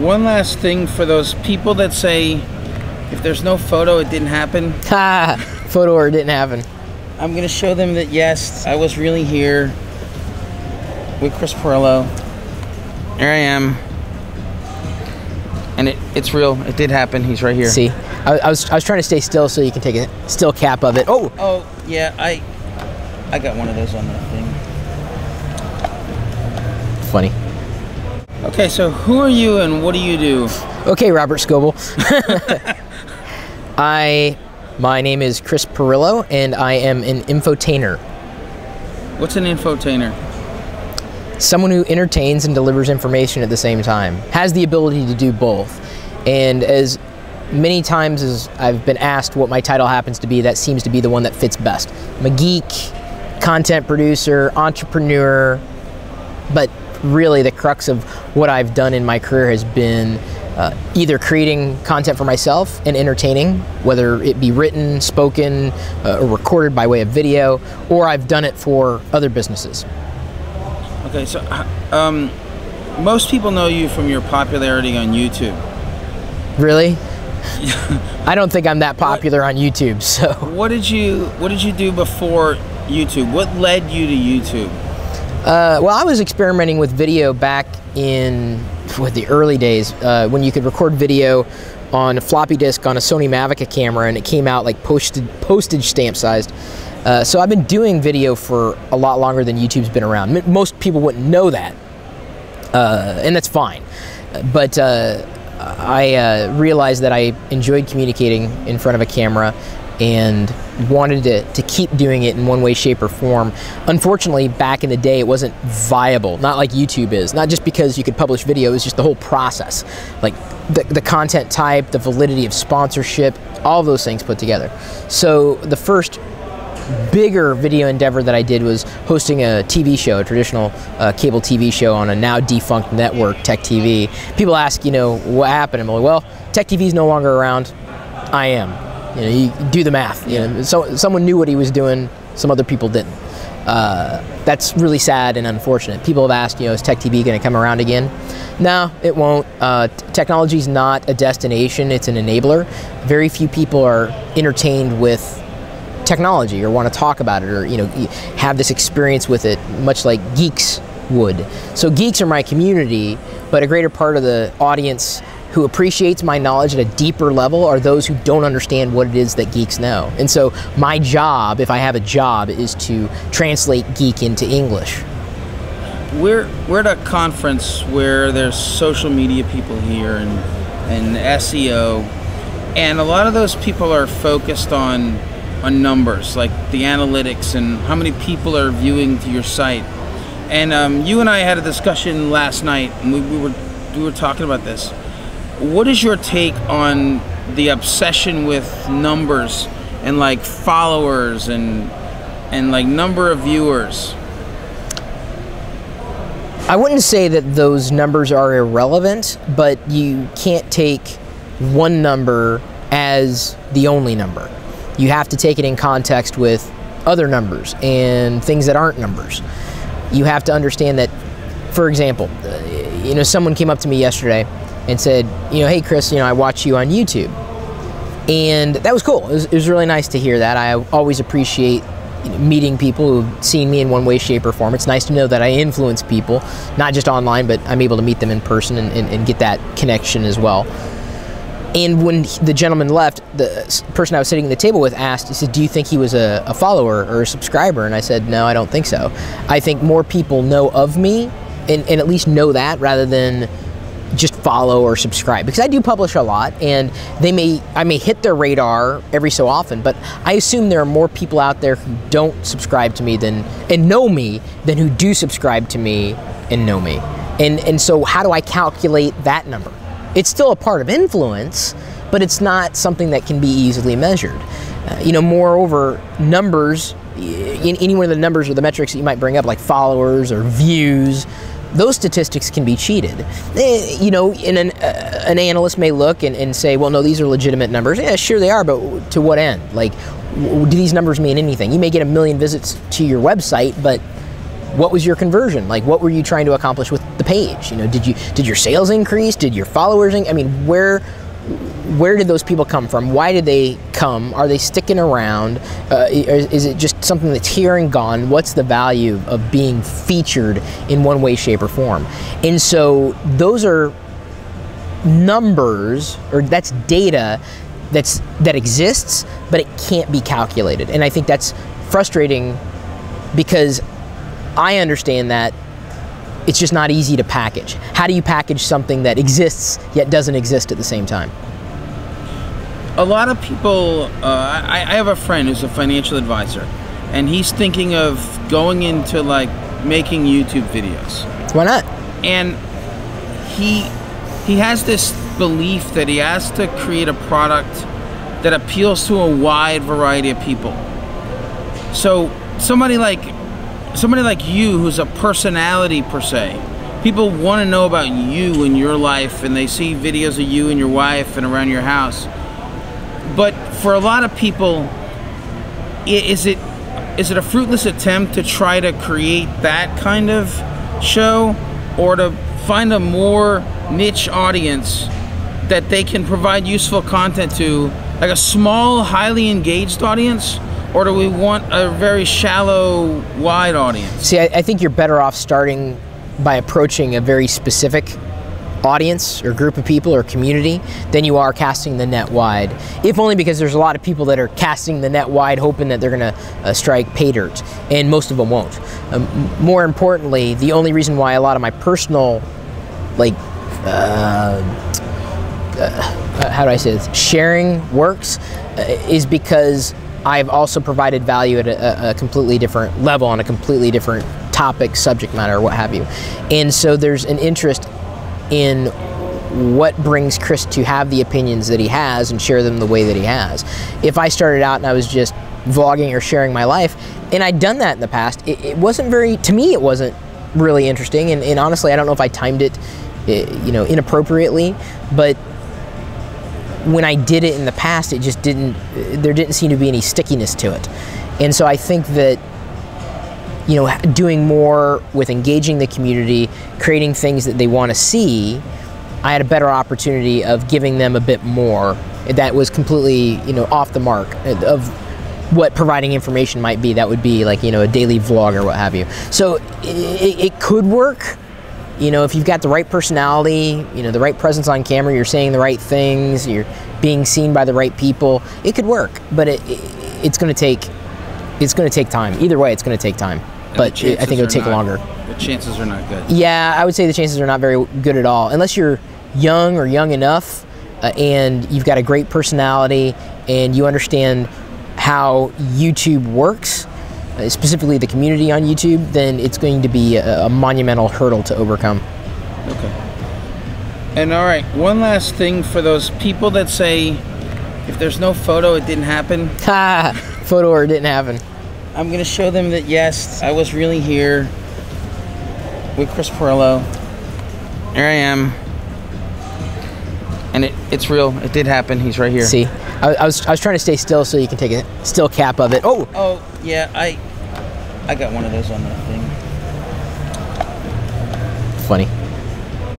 One last thing for those people that say, if there's no photo, it didn't happen. Ha! Photo or it didn't happen. I'm going to show them that, yes, I was really here with Chris Pirillo. There I am. And it's real. It did happen. He's right here. See? I was trying to stay still so you can take a still cap of it. Oh! Oh, yeah, I got one of those on that thing. Funny. Okay, so who are you and what do you do? Okay, Robert Scoble. My name is Chris Pirillo, and I am an infotainer. What's an infotainer? Someone who entertains and delivers information at the same time. Has the ability to do both. And as many times as I've been asked what my title happens to be, that seems to be the one that fits best. I'm a geek, content producer, entrepreneur, but really the crux of what I've done in my career has been either creating content for myself and entertaining, whether it be written, spoken, or recorded by way of video, or I've done it for other businesses. Okay, so most people know you from your popularity on YouTube. Really? I don't think I'm that popular on YouTube, so. What did you do before YouTube? What led you to YouTube? Well, I was experimenting with video back in the early days when you could record video on a floppy disk on a Sony Mavic camera, and it came out like postage stamp sized. So I've been doing video for a lot longer than YouTube's been around. Most people wouldn't know that, and that's fine. But I realized that I enjoyed communicating in front of a camera and wanted to keep doing it in one way, shape, or form. Unfortunately, back in the day, it wasn't viable, not like YouTube is. Not just because you could publish video, it was just the whole process. Like the content type, the validity of sponsorship, all of those things put together. So the first bigger video endeavor that I did was hosting a TV show, a traditional cable TV show on a now defunct network, TechTV. People ask, you know, what happened? I'm like, well, TechTV is no longer around. I am. You know, you do the math. You know, so someone knew what he was doing, some other people didn't. That's really sad and unfortunate. People have asked, you know, is TechTV going to come around again? No, it won't. Technology is not a destination; it's an enabler. Very few people are entertained with technology or want to talk about it, or have this experience with it, much like geeks would. So geeks are my community, but a greater part of the audience who appreciates my knowledge at a deeper level are those who don't understand what it is that geeks know. And so my job, if I have a job, is to translate geek into English. We're at a conference where there's social media people here and SEO, and a lot of those people are focused on numbers, like the analytics and how many people are viewing to your site. And you and I had a discussion last night, and we were talking about this. What is your take on the obsession with numbers and like followers and like number of viewers? I wouldn't say that those numbers are irrelevant, but you can't take one number as the only number. You have to take it in context with other numbers and things that aren't numbers. You have to understand that, for example, someone came up to me yesterday and said, hey Chris, I watch you on YouTube. And that was cool. It was really nice to hear that. I always appreciate meeting people who've seen me in one way, shape, or form. It's nice to know that I influence people, not just online, but I'm able to meet them in person and get that connection as well. And when the gentleman left, the person I was sitting at the table with asked, he said, do you think he was a follower or a subscriber? And I said, no, I don't think so. I think more people know of me and at least know that rather than just follow or subscribe, because I do publish a lot, and I may hit their radar every so often, but I assume there are more people out there who don't subscribe to me and know me than who do subscribe to me and know me. And so how do I calculate that number? It's still a part of influence, but it's not something that can be easily measured. Moreover, numbers, any one of the numbers or the metrics that you might bring up, like followers or views, those statistics can be cheated. An analyst may look and say, well, no, these are legitimate numbers. Yeah, sure they are, but to what end? Like, do these numbers mean anything? You may get 1 million visits to your website, but what was your conversion? Like, what were you trying to accomplish with the page? You know, did your sales increase? Did your followers I mean, where did those people come from? Why did they come? Are they sticking around? Is it just something that's here and gone? What's the value of being featured in one way, shape, or form? And so those are numbers, or that's data that exists, but it can't be calculated. And I think that's frustrating because I understand that it's just not easy to package. How do you package something that exists yet doesn't exist at the same time? A lot of people, I have a friend who's a financial advisor, and he's thinking of going into like making YouTube videos. Why not? And he has this belief that he has to create a product that appeals to a wide variety of people. So somebody like you, who's a personality per se, people want to know about you and your life, and they see videos of you and your wife and around your house. But for a lot of people, is it a fruitless attempt to try to create that kind of show, or to find a more niche audience that they can provide useful content to, like a small, highly engaged audience? Or do we want a very shallow, wide audience? See, I think you're better off starting by approaching a very specific audience or group of people or community than you are casting the net wide. If only because there's a lot of people that are casting the net wide hoping that they're going to strike pay dirt, and most of them won't. More importantly, the only reason why a lot of my personal, like, how do I say this, sharing works is because I've also provided value at a completely different level, on a completely different topic, subject matter, what have you. And so there's an interest in what brings Chris to have the opinions that he has and share them the way that he has. If I started out and I was just vlogging or sharing my life, and I'd done that in the past, it wasn't very, to me, it wasn't really interesting. And honestly, I don't know if I timed it, you know, inappropriately, but when I did it in the past, it just there didn't seem to be any stickiness to it. And so I think that, you know, doing more with engaging the community, creating things that they want to see, I had a better opportunity of giving them a bit more that was completely, you know, off the mark of what providing information might be. That would be like, you know, a daily vlog or what have you. So it could work. You know, if you've got the right personality, you know, the right presence on camera, you're saying the right things, you're being seen by the right people, it could work. But it's going to take time. Either way, it's going to take time. But I think it would take longer. The chances are not good. Yeah, I would say the chances are not very good at all. Unless you're young or young enough and you've got a great personality and you understand how YouTube works, specifically the community on YouTube, then it's going to be a monumental hurdle to overcome. Okay. And all right, one last thing for those people that say, if there's no photo, it didn't happen. Ha! Photo or it didn't happen. I'm going to show them that, yes, I was really here with Chris Pirillo. There I am. And it's real. It did happen. He's right here. See, I was trying to stay still so you can take a still cap of it. Oh! Oh, yeah, I got one of those on that thing. Funny.